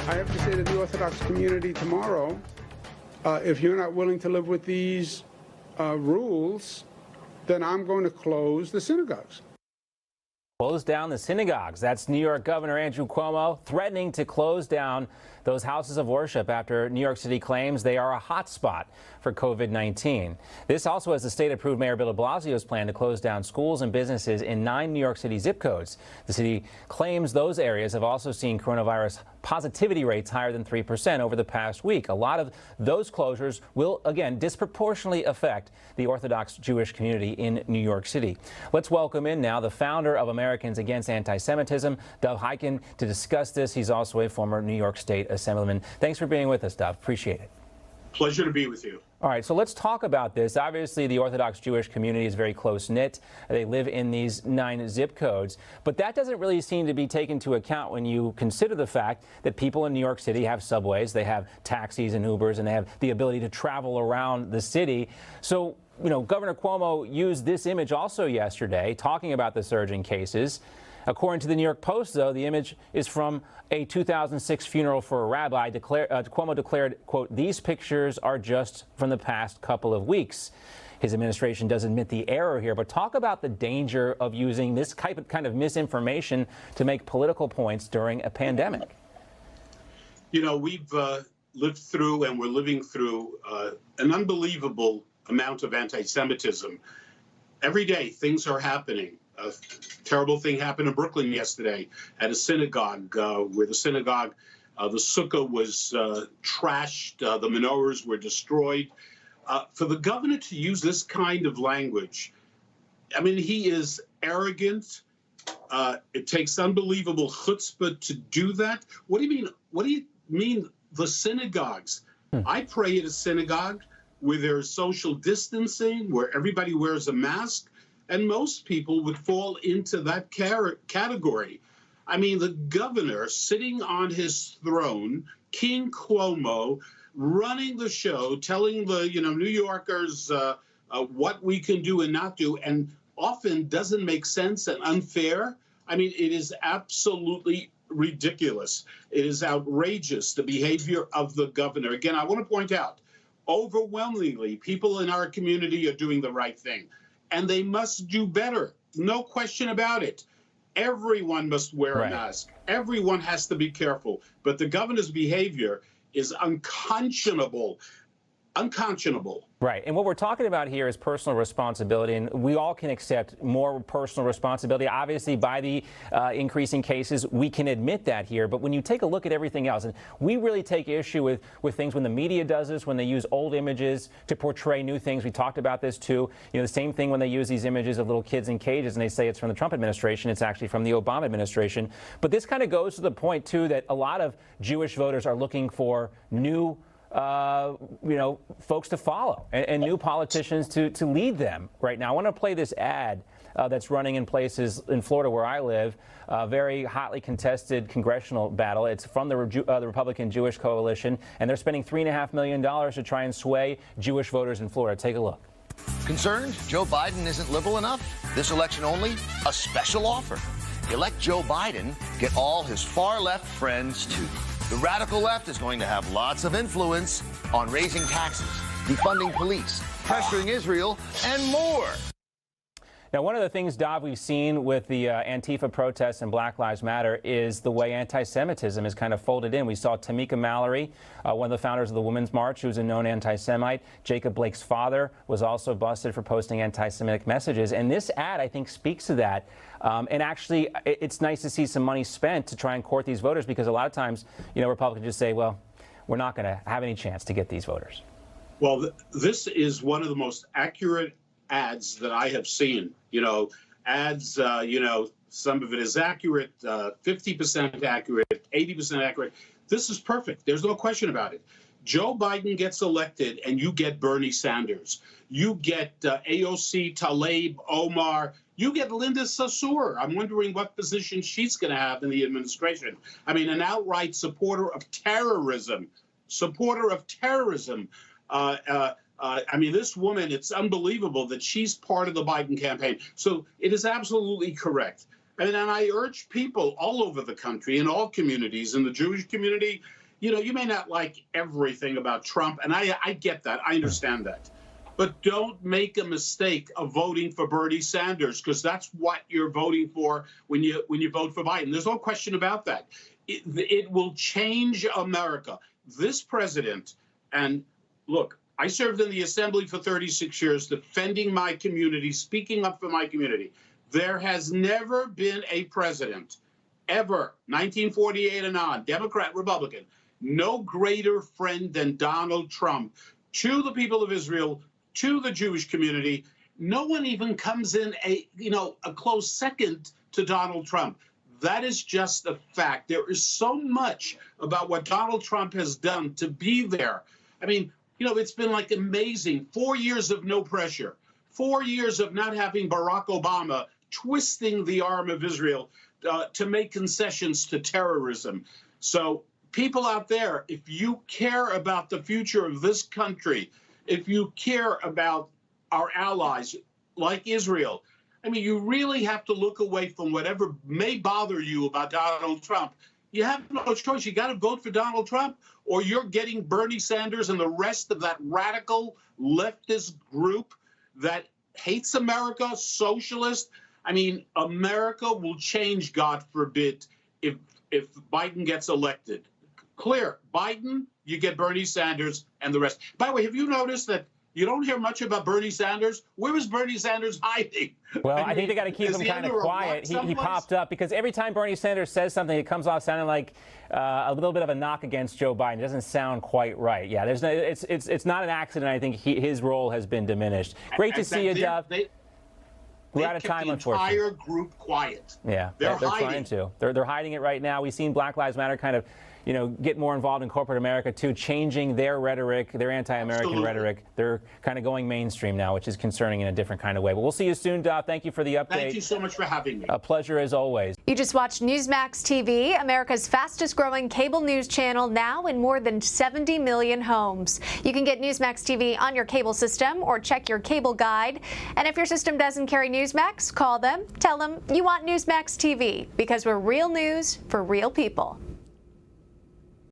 I have to say to the Orthodox community tomorrow, if you're not willing to live with these rules, then I'm going to close the synagogues. Close down the synagogues. That's New York Governor Andrew Cuomo threatening to close down those houses of worship after New York City claims they are a hotspot for COVID-19. This also as the state-approved Mayor Bill de Blasio's plan to close down schools and businesses in 9 New York City zip codes. The city claims those areas have also seen coronavirus positivity rates higher than 3% over the past week. A lot of those closures will, again, disproportionately affect the Orthodox Jewish community in New York City. Let's welcome in now the founder of Americans Against Anti-Semitism, Hikind, to discuss this. He's also a former New York State Assemblyman. Thanks for being with us, Dov. Appreciate it. Pleasure to be with you. All right, so let's talk about this. Obviously, the Orthodox Jewish community is very close-knit. They live in these 9 zip codes. But that doesn't really seem to be taken into account when you consider the fact that people in New York City have subways, they have taxis and Ubers, and they have the ability to travel around the city. So, you know, Governor Cuomo used this image also yesterday, talking about the surge in cases. According to the New York Post, though, the image is from a 2006 funeral for a rabbi. Cuomo declared, quote, "These pictures are just from the past couple of weeks." His administration does admit the error here, but talk about the danger of using this kind of misinformation to make political points during a pandemic. You know, we've lived through and we're living through an unbelievable amount of anti-Semitism. Every day, things are happening. A terrible thing happened in Brooklyn yesterday at a synagogue where the synagogue, the sukkah was trashed, the menorahs were destroyed. For the governor to use this kind of language, I mean, he is arrogant. It takes unbelievable chutzpah to do that. What do you mean? What do you mean the synagogues? I pray at a synagogue where there's social distancing, where everybody wears a mask. And most people would fall into that category. I mean, the governor sitting on his throne, King Cuomo, running the show, telling the New Yorkers what we can do and not do, and often doesn't make sense and unfair. I mean, it is absolutely ridiculous. It is outrageous, the behavior of the governor. Again, I want to point out, overwhelmingly, people in our community are doing the right thing. And they must do better. No question about it. Everyone must wear a mask. Everyone has to be careful. But the governor's behavior is unconscionable. Unconscionable. Right. And what we're talking about here is personal responsibility, and we all can accept more personal responsibility. Obviously, by the increasing cases, we can admit that here. But when you take a look at everything else, and we really take issue with things when the media does this, when they use old images to portray new things. We talked about this, too. You know, the same thing when they use these images of little kids in cages and they say it's from the Trump administration. It's actually from the Obama administration. But this kind of goes to the point, too, that a lot of Jewish voters are looking for new folks to follow and new politicians to lead them right now. I want to play this ad that's running in places in Florida where I live, a very hotly contested congressional battle. It's from the Republican Jewish Coalition, and they're spending $3.5 million to try and sway Jewish voters in Florida. Take a look. Concerned Joe Biden isn't liberal enough? This election only, a special offer. Elect Joe Biden, get all his far-left friends, too. The radical left is going to have lots of influence on raising taxes, defunding police, pressuring Israel, and more. Now, one of the things, Dov, we've seen with the Antifa protests and Black Lives Matter is the way anti-Semitism is kind of folded in. We saw Tamika Mallory, one of the founders of the Women's March, who's a known anti-Semite. Jacob Blake's father was also busted for posting anti-Semitic messages. And this ad, I think, speaks to that. And actually, it's nice to see some money spent to try and court these voters, because a lot of times, Republicans just say, well, we're not going to have any chance to get these voters. Well, this is one of the most accurate ads that I have seen. Ads, some of it is accurate, 50% accurate, 80% accurate. This is perfect. There's no question about it. Joe Biden gets elected and you get Bernie Sanders. You get AOC Tlaib Omar. You get Linda Sarsour. I'm wondering what position she's going to have in the administration. I mean, an outright supporter of terrorism. I mean, this woman, it's unbelievable that she's part of the Biden campaign. So it is absolutely correct. And I urge people all over the country, in all communities, in the Jewish community, you may not like everything about Trump, and I get that. I understand that. But don't make a mistake of voting for Bernie Sanders, because that's what you're voting for when you vote for Biden. There's no question about that. It will change America. This president, and look, I served in the Assembly for 36 years, defending my community, speaking up for my community. There has never been a president, ever, 1948 and on, Democrat, Republican, no greater friend than Donald Trump to the people of Israel, to the Jewish community. No one even comes in a close second to Donald Trump. That is just a fact. There is so much about what Donald Trump has done to be there. I mean, it's been like amazing. 4 years of no pressure, 4 years of not having Barack Obama twisting the arm of Israel to make concessions to terrorism. So people out there, if you care about the future of this country, if you care about our allies like Israel, I mean, you really have to look away from whatever may bother you about Donald Trump. You have no choice. You got to vote for Donald Trump, or you're getting Bernie Sanders and the rest of that radical leftist group that hates America, socialist. I mean, America will change, God forbid, if Biden gets elected. Clear. Biden, you get Bernie Sanders and the rest. By the way, have you noticed that you don't hear much about Bernie Sanders? Where is Bernie Sanders hiding? Well, I think they got to keep him kind of quiet. He popped up because every time Bernie Sanders says something, it comes off sounding like a little bit of a knock against Joe Biden. It doesn't sound quite right. Yeah, it's not an accident. I think his role has been diminished. Great to see you, Dov. We're out of time, unfortunately. The entire group quiet. Yeah, they're trying to. They're hiding it right now. We've seen Black Lives Matter kind of, get more involved in corporate America too, changing their rhetoric, their anti-American rhetoric. They're kind of going mainstream now, which is concerning in a different kind of way. But we'll see you soon, Dov. Thank you for the update. Thank you so much for having me. A pleasure as always. You just watched Newsmax TV, America's fastest growing cable news channel, now in more than 70 million homes. You can get Newsmax TV on your cable system or check your cable guide. And if your system doesn't carry Newsmax, call them, tell them you want Newsmax TV, because we're real news for real people.